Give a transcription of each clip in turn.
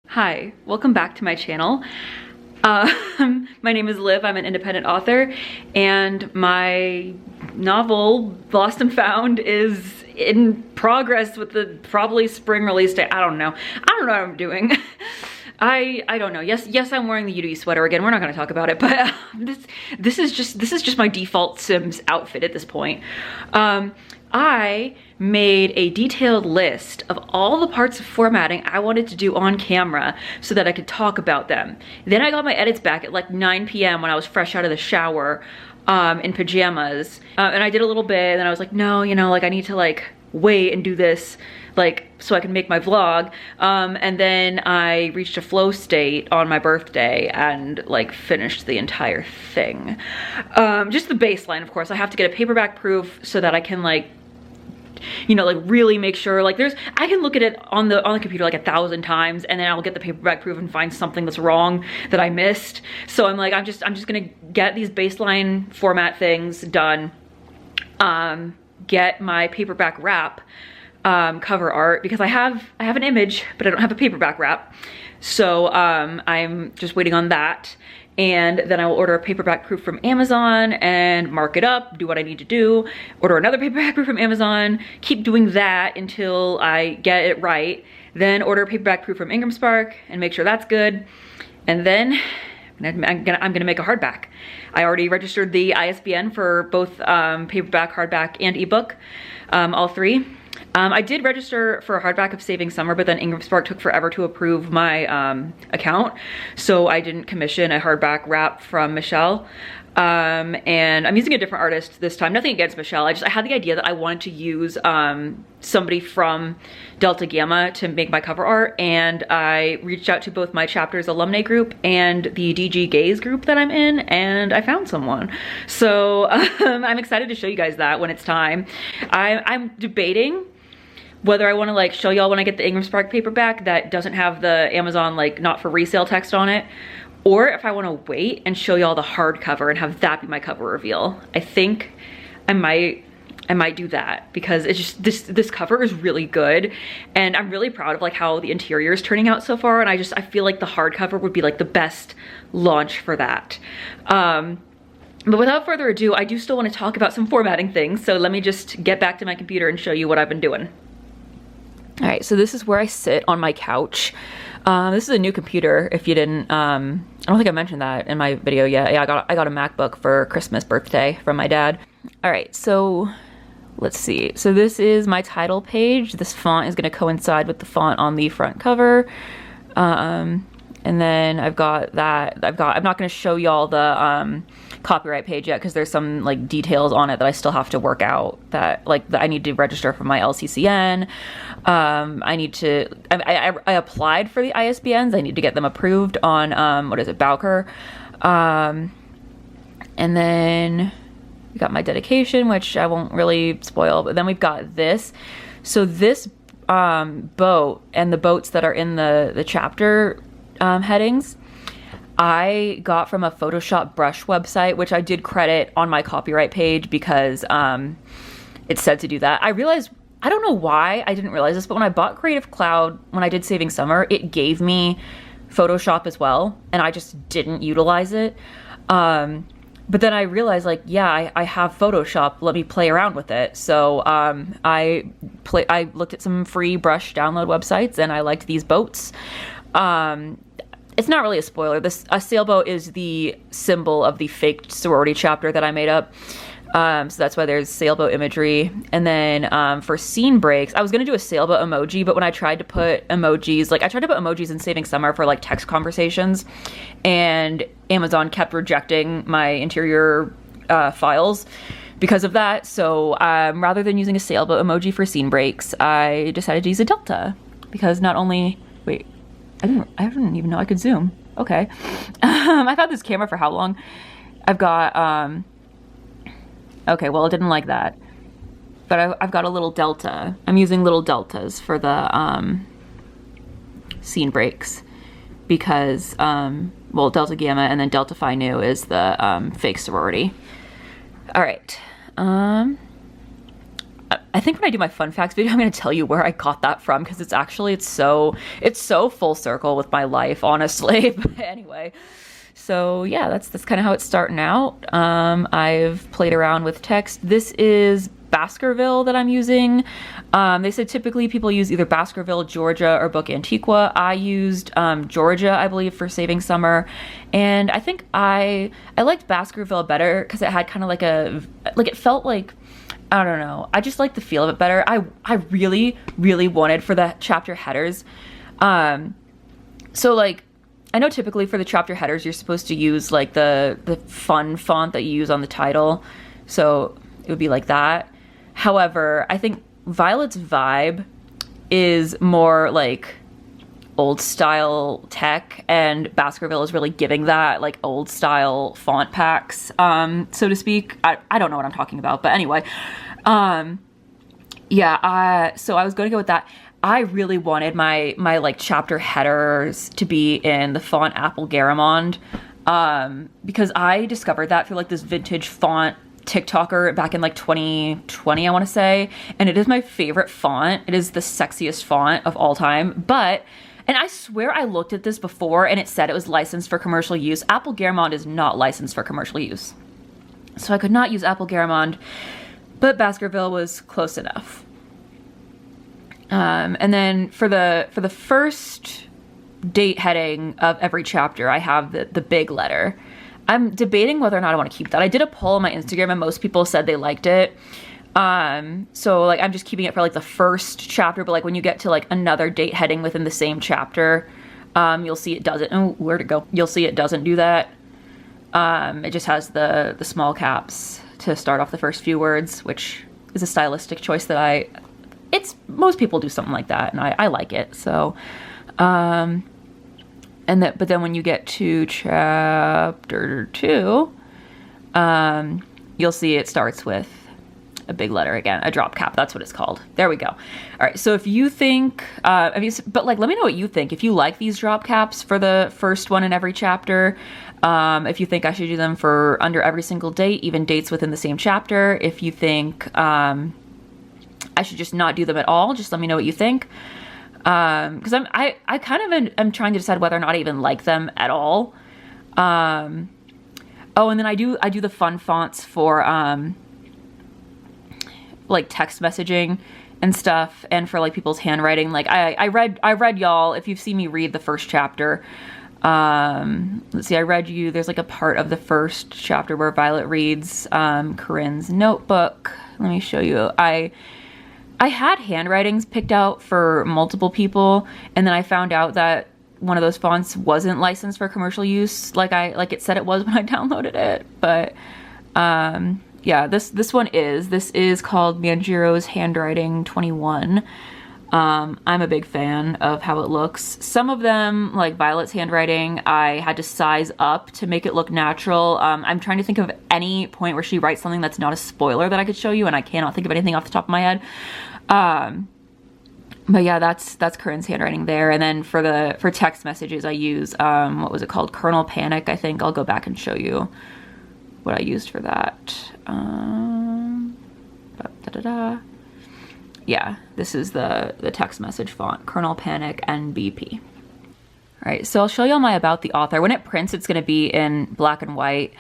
Hi, welcome back to my channel. My name is Liv, I'm an independent author, and my novel, Lost and Found, is in progress with the probably spring release date. I don't know what I'm doing. I don't know. Yes, I'm wearing the UD sweater again. We're not gonna talk about it, but this is just my default Sims outfit at this point. I made a detailed list of all the parts of formatting I wanted to do on camera so that I could talk about them. Then I got my edits back at like 9 p.m. when I was fresh out of the shower in pajamas. And I did a little bit and then I was like, no, like I need to like wait and do this like so I can make my vlog. And then I reached a flow state on my birthday and like finished the entire thing. Just the baseline, of course. I have to get a paperback proof so that I can like like really make sure like I can look at it on the computer like 1,000 times and then I'll get the paperback proof and find something that's wrong that I missed. So I'm like, I'm just gonna get these baseline format things done, get my paperback wrap cover art because I have an image but I don't have a paperback wrap. So I'm just waiting on that. And then I will order a paperback proof from Amazon and mark it up, do what I need to do, order another paperback proof from Amazon, keep doing that until I get it right, then order a paperback proof from Ingram Spark and make sure that's good. And then I'm gonna make a hardback. I already registered the ISBN for both paperback, hardback, and ebook, all three. I did register for a hardback of Saving Summer, but then Ingram Spark took forever to approve my account, so I didn't commission a hardback wrap from Michelle. And I'm using a different artist this time. Nothing against Michelle. I had the idea that I wanted to use somebody from Delta Gamma to make my cover art, and I reached out to both my chapter's alumni group and the DG Gays group that I'm in, and I found someone. So I'm excited to show you guys that when it's time. I'm debating whether I want to like show y'all when I get the Ingram Spark paperback that doesn't have the Amazon like not for resale text on it, or if I want to wait and show y'all the hardcover and have that be my cover reveal. I think I might do that because it's just this cover is really good and I'm really proud of like how the interior is turning out so far, and I feel like the hardcover would be like the best launch for that. But without further ado, I do still want to talk about some formatting things, so let me just get back to my computer and show you what I've been doing. All right, so this is where I sit on my couch. This is a new computer, if you didn't, I don't think I mentioned that in my video yet. Yeah, I got a MacBook for Christmas birthday from my dad. All right, so let's see. So this is my title page. This font is gonna coincide with the font on the front cover. And then I'm not gonna show y'all the copyright page yet because there's some like details on it that I still have to work out, that I need to register for my LCCN. I applied for the ISBNs. I need to get them approved on, what is it, Bowker. And then we got my dedication, which I won't really spoil, but then we've got this. So this boat and the boats that are in the chapter headings, I got from a Photoshop brush website, which I did credit on my copyright page because it said to do that. I realized, I don't know why I didn't realize this, but when I bought Creative Cloud, when I did Saving Summer, it gave me Photoshop as well, and I just didn't utilize it. But then I realized, like, yeah, I have Photoshop, let me play around with it. So I looked at some free brush download websites, and I liked these boats. It's not really a spoiler. A sailboat is the symbol of the fake sorority chapter that I made up. So that's why there's sailboat imagery. And then for scene breaks, I was going to do a sailboat emoji, but when I tried to put emojis, I tried to put emojis in Saving Summer for like text conversations, and Amazon kept rejecting my interior files because of that. So rather than using a sailboat emoji for scene breaks, I decided to use a delta because not only, wait, I didn't even know I could zoom. Okay. I've had this camera for how long? I've got, okay, well, it didn't like that. But I've got a little delta. I'm using little deltas for the scene breaks because, well, Delta Gamma and then Delta Phi Nu is the fake sorority. All right. I think when I do my fun facts video, I'm going to tell you where I got that from, because it's so full circle with my life, honestly. But anyway, so yeah, that's kind of how it's starting out. I've played around with text. This is Baskerville that I'm using. They said typically people use either Baskerville, Georgia, or Book Antiqua. I used Georgia, I believe, for Saving Summer, and I think I liked Baskerville better because it had kind of like it felt like, I don't know, I just like the feel of it better. I really wanted for the chapter headers. So like, I know typically for the chapter headers, you're supposed to use like the fun font that you use on the title. So it would be like that. However, I think Violet's vibe is more like old style tech, and Baskerville is really giving that like old style font packs, so to speak. I don't know what I'm talking about, but anyway, yeah, so I was going to go with that. I really wanted my like chapter headers to be in the font Apple Garamond, because I discovered that through like this vintage font TikToker back in like 2020, I want to say, and it is my favorite font. It is the sexiest font of all time. And I swear I looked at this before and it said it was licensed for commercial use. Apple Garamond is not licensed for commercial use, so I could not use Apple Garamond, but Baskerville was close enough. And then for the first date heading of every chapter, I have the big letter. I'm debating whether or not I want to keep that. I did a poll on my Instagram and most people said they liked it. So like I'm just keeping it for like the first chapter, but like when you get to like another date heading within the same chapter, you'll see it doesn't. Oh, where'd it go? You'll see it doesn't do that. It just has the small caps to start off the first few words, which is a stylistic choice that most people do something like that, and I like it. So, but then when you get to chapter 2, you'll see it starts with a big letter again, a drop cap. That's what it's called. There we go. All right. So if you think, but like, let me know what you think. If you like these drop caps for the first one in every chapter, if you think I should do them for under every single date, even dates within the same chapter. If you think, I should just not do them at all, just let me know what you think. Because I kind of am trying to decide whether or not I even like them at all. Oh, and then I do the fun fonts for like text messaging and stuff, and for like people's handwriting. Like I read y'all, if you've seen me read the first chapter, let's see, I read you, there's like a part of the first chapter where Violet reads Corinne's notebook. Let me show you. I had handwritings picked out for multiple people, and then I found out that one of those fonts wasn't licensed for commercial use, like it said it was when I downloaded it. But yeah, this one is called Manjiro's Handwriting 21. I'm a big fan of how it looks. Some of them, like Violet's handwriting, I had to size up to make it look natural. I'm trying to think of any point where she writes something that's not a spoiler that I could show you, and I cannot think of anything off the top of my head. But yeah, that's Corinne's handwriting there. And then for text messages, I use, what was it called? Colonel Panic, I think. I'll go back and show you what I used for that. Yeah, this is the text message font, Colonel Panic NBP. All right, so I'll show you all my about the author. When it prints, it's going to be in black and white.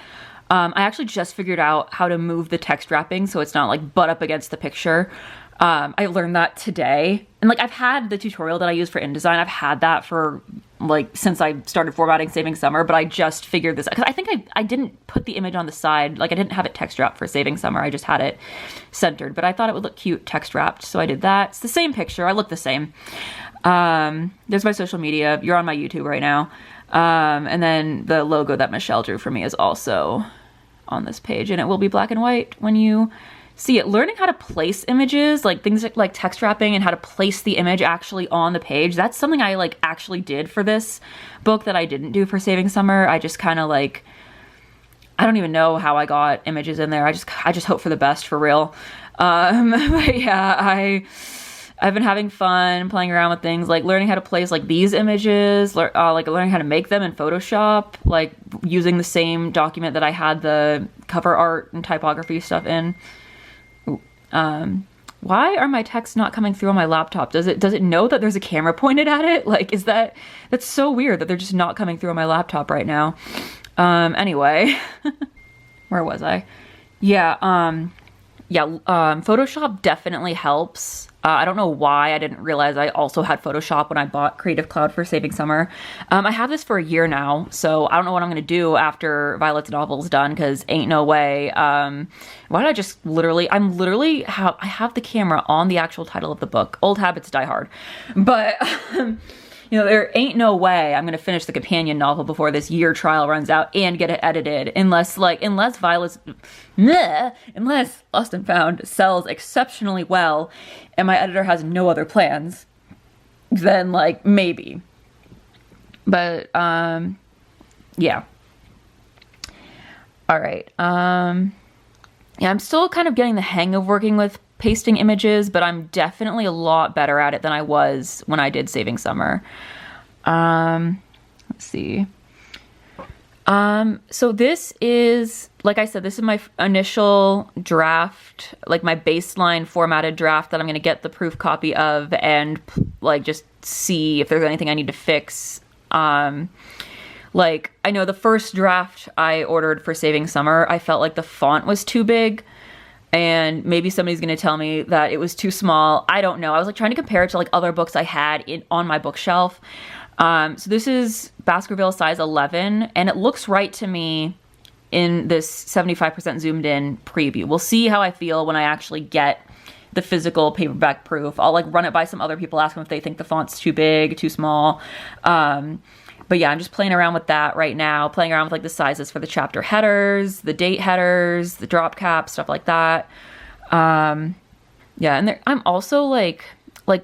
I actually just figured out how to move the text wrapping so it's not like butt up against the picture. I learned that today, and like I've had the tutorial that I use for InDesign. I've had that for like since I started formatting Saving Summer, but I just figured this because I think I didn't put the image on the side. Like I didn't have it text wrapped for Saving Summer. I just had it centered, but I thought it would look cute text wrapped, so I did that. It's the same picture. I look the same. There's my social media. You're on my YouTube right now, and then the logo that Michelle drew for me is also on this page, and it will be black and white when you see it. Learning how to place images, like things like text wrapping and how to place the image actually on the page, that's something I like actually did for this book that I didn't do for Saving Summer. I just kind of like, I don't even know how I got images in there. I just hope for the best, for real. But yeah, I've been having fun playing around with things like learning how to place like these images, like learning how to make them in Photoshop, like using the same document that I had the cover art and typography stuff in. why are my texts not coming through on my laptop? Does it know that there's a camera pointed at it? Like, that's so weird that they're just not coming through on my laptop right now. Anyway, where was I? Yeah, Photoshop definitely helps. I don't know why I didn't realize I also had Photoshop when I bought Creative Cloud for Saving Summer. I have this for a year now, so I don't know what I'm going to do after Violet's novel is done, because ain't no way. Why did I just I have the camera on the actual title of the book. Old habits die hard. But, you know, there ain't no way I'm going to finish the companion novel before this year trial runs out and get it edited, unless Lost and Found sells exceptionally well and my editor has no other plans, then like maybe. But yeah. All right. Yeah, I'm still kind of getting the hang of working with pasting images, but I'm definitely a lot better at it than I was when I did Saving Summer. Let's see. So this is, like I said, this is my initial draft, like my baseline formatted draft that I'm going to get the proof copy of and like just see if there's anything I need to fix. Like I know the first draft I ordered for Saving Summer, I felt like the font was too big. And maybe somebody's going to tell me that it was too small. I don't know. I was like trying to compare it to like other books I had on my bookshelf. So this is Baskerville size 11, and it looks right to me in this 75% zoomed in preview. We'll see how I feel when I actually get the physical paperback proof. I'll like run it by some other people, ask them if they think the font's too big, too small. But yeah, I'm just playing around with that right now, playing around with like the sizes for the chapter headers, the date headers, the drop caps, stuff like that. Yeah, and I'm also like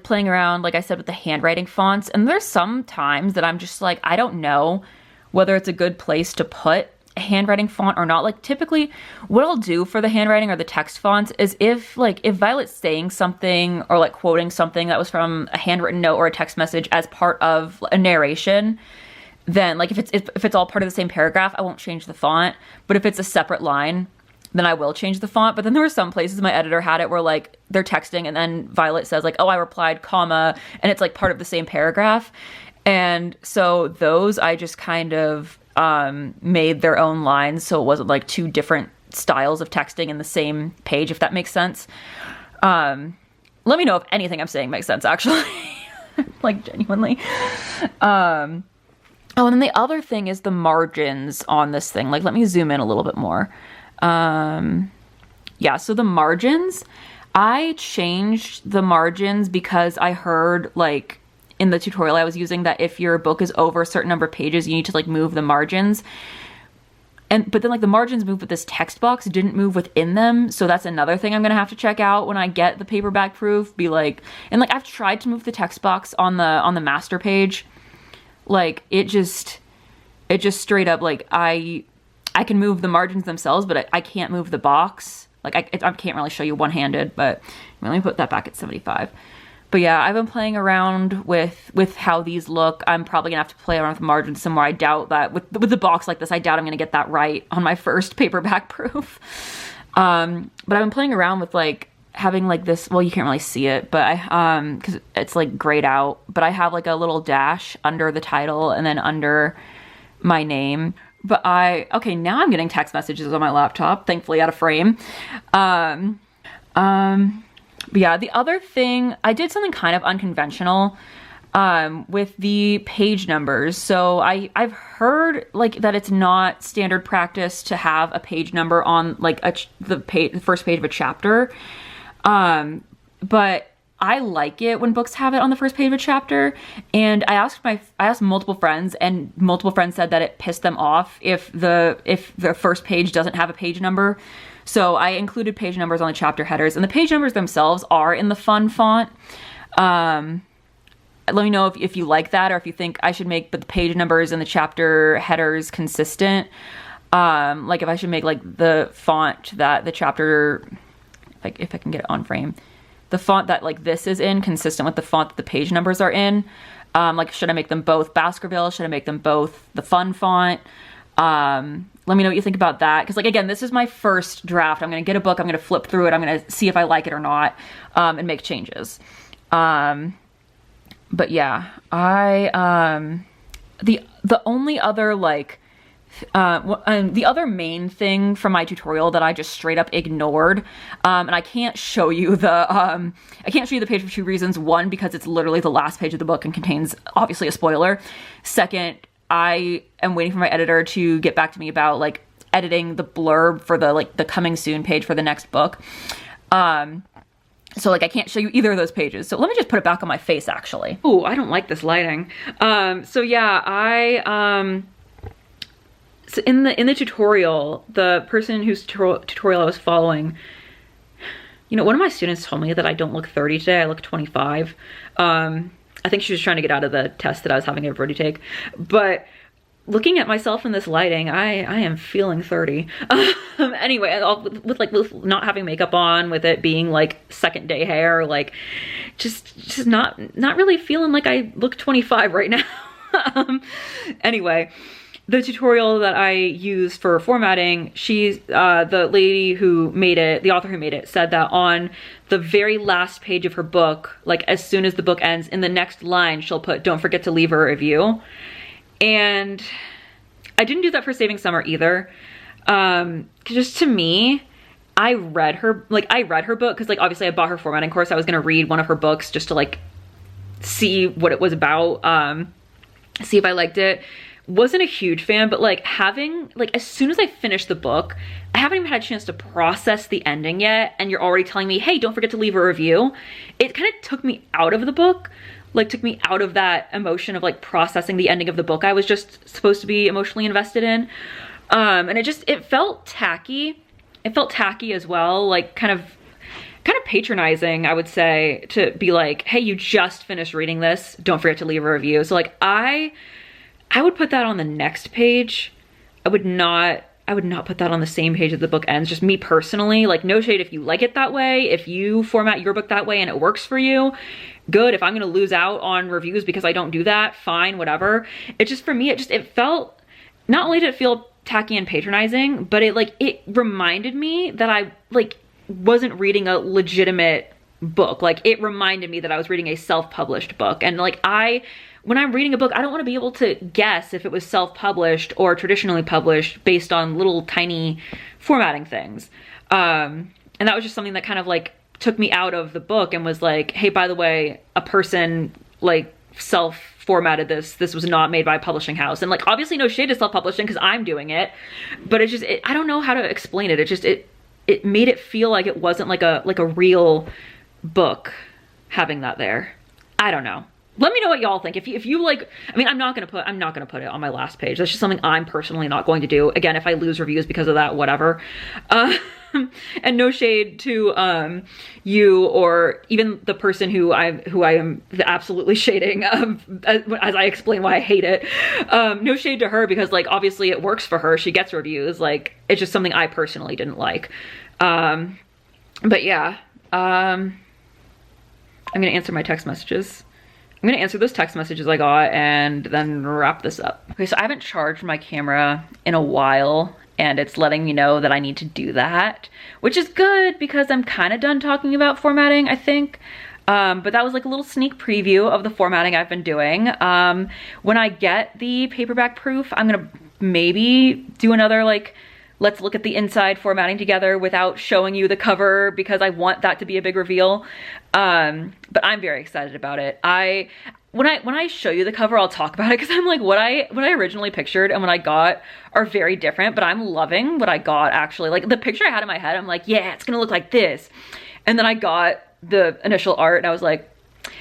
playing around, like I said, with the handwriting fonts. And there's some times that I'm just like, I don't know whether it's a good place to put a handwriting font or not. Like typically what I'll do for the handwriting or the text fonts is if Violet's saying something or like quoting something that was from a handwritten note or a text message as part of a narration, then like if it's all part of the same paragraph, I won't change the font. But if it's a separate line, then I will change the font. But then there were some places my editor had it where like they're texting and then Violet says like, oh, I replied, comma, and it's like part of the same paragraph. And so those I just kind of made their own lines, so it wasn't like two different styles of texting in the same page, if that makes sense. Let me know if anything I'm saying makes sense, actually. Like genuinely. Oh, and then the other thing is the margins on this thing. Like, let me zoom in a little bit more. Yeah, so the margins, I changed the margins because I heard, like, in the tutorial I was using that if your book is over a certain number of pages, you need to, like, move the margins. But then, like, the margins move, but this text box didn't move within them. So that's another thing I'm going to have to check out when I get the paperback proof. I've tried to move the text box on the master page. Like, it just straight up, like, I can move the margins themselves, but I can't move the box. Like, I can't really show you one-handed, but let me put that back at 75. But yeah, I've been playing around with how these look. I'm probably gonna have to play around with the margins some more. I doubt that with the box like this, I doubt I'm gonna get that right on my first paperback proof. But I've been playing around with like having like this, well, you can't really see it, but because it's like grayed out, but I have like a little dash under the title and then under my name. But okay, now I'm getting text messages on my laptop, thankfully out of frame. But yeah, the other thing, I did something kind of unconventional with the page numbers. So I've heard like that it's not standard practice to have a page number on like the first page of a chapter. But I like it when books have it on the first page of a chapter. And I asked multiple friends, and multiple friends said that it pissed them off if the first page doesn't have a page number. So I included page numbers on the chapter headers, and the page numbers themselves are in the fun font. Let me know if you like that, or if you think I should make the page numbers and the chapter headers consistent. Like if I should make like the font that the chapter, like if I can get it on frame, the font that like this is in consistent with the font that the page numbers are in. Like should I make them both Baskerville? Should I make them both the fun font? Let me know what you think about that. Cause like, again, this is my first draft. I'm gonna get a book, I'm gonna flip through it, I'm gonna see if I like it or not, and make changes. But yeah, the only other like, the other main thing from my tutorial that I just straight up ignored, and I can't show you the page for two reasons. One, because it's literally the last page of the book and contains obviously a spoiler. Second, I am waiting for my editor to get back to me about like editing the blurb for the coming soon page for the next book. So like I can't show you either of those pages. So let me just put it back on my face actually. Oh, I don't like this lighting. So yeah, so in the tutorial, the person whose tutorial I was following, you know, one of my students told me that I don't look 30 today, I look 25. I think she was trying to get out of the test that I was having everybody take. But looking at myself in this lighting, I am feeling 30. Anyway, with not having makeup on, with it being like second day hair, like just not really feeling like I look 25 right now. Anyway, the tutorial that I used for formatting, she's the lady who made it, the author who made it, said that on the very last page of her book, like as soon as the book ends, in the next line she'll put, "Don't forget to leave a review." And I didn't do that for Saving Summer either. 'Cause just to me, I read her book, because like obviously I bought her formatting course. I was gonna read one of her books just to like see what it was about, see if I liked it. Wasn't a huge fan, but like as soon as I finished the book, I haven't even had a chance to process the ending yet, and you're already telling me, hey, don't forget to leave a review. It kind of took me out of the book, like took me out of that emotion of like processing the ending of the book I was just supposed to be emotionally invested in. And it felt tacky. It felt tacky as well, like kind of patronizing, I would say, to be like, hey, you just finished reading this, don't forget to leave a review. So like I would put that on the next page. I would not put that on the same page that the book ends, just me personally. Like, no shade if you like it that way, if you format your book that way and it works for you, good. If I'm gonna lose out on reviews because I don't do that, fine, whatever. It just, for me, it felt, not only did it feel tacky and patronizing, but it reminded me that I like wasn't reading a legitimate book. Like, it reminded me that I was reading a self-published book. And like, when I'm reading a book, I don't want to be able to guess if it was self-published or traditionally published based on little tiny formatting things. And that was just something that kind of like took me out of the book and was like, hey, by the way, a person like self-formatted this. This was not made by a publishing house. And like, obviously no shade to self-publishing because I'm doing it, but it's just, I don't know how to explain it. It made it feel like it wasn't like a real book having that there. I don't know. Let me know what y'all think. If you like, I mean, I'm not gonna put it on my last page. That's just something I'm personally not going to do. Again, if I lose reviews because of that, whatever. And no shade to you or even the person who I am absolutely shading, as I explain why I hate it. No shade to her, because like obviously it works for her. She gets reviews. Like, it's just something I personally didn't like. But yeah, I'm gonna answer my text messages. I'm gonna answer those text messages I got and then wrap this up. Okay, so I haven't charged my camera in a while, and it's letting me know that I need to do that, which is good because I'm kind of done talking about formatting, I think. But that was like a little sneak preview of the formatting I've been doing. When I get the paperback proof, I'm gonna maybe do another like, let's look at the inside formatting together without showing you the cover, because I want that to be a big reveal. But I'm very excited about it. When I show you the cover, I'll talk about it, because I'm like, what I originally pictured and what I got are very different, but I'm loving what I got actually. Like, the picture I had in my head, I'm like, yeah, it's gonna look like this. And then I got the initial art and I was like,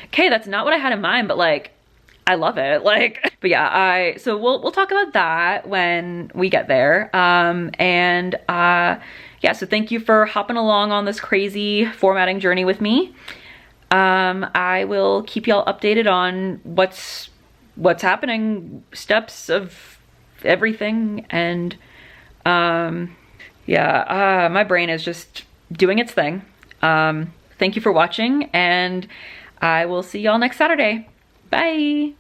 okay, that's not what I had in mind, but like, I love it. Like, but yeah, so we'll talk about that when we get there. Yeah, so thank you for hopping along on this crazy formatting journey with me. I will keep y'all updated on what's happening, steps of everything, and yeah, my brain is just doing its thing. Thank you for watching, and I will see y'all next Saturday. Bye.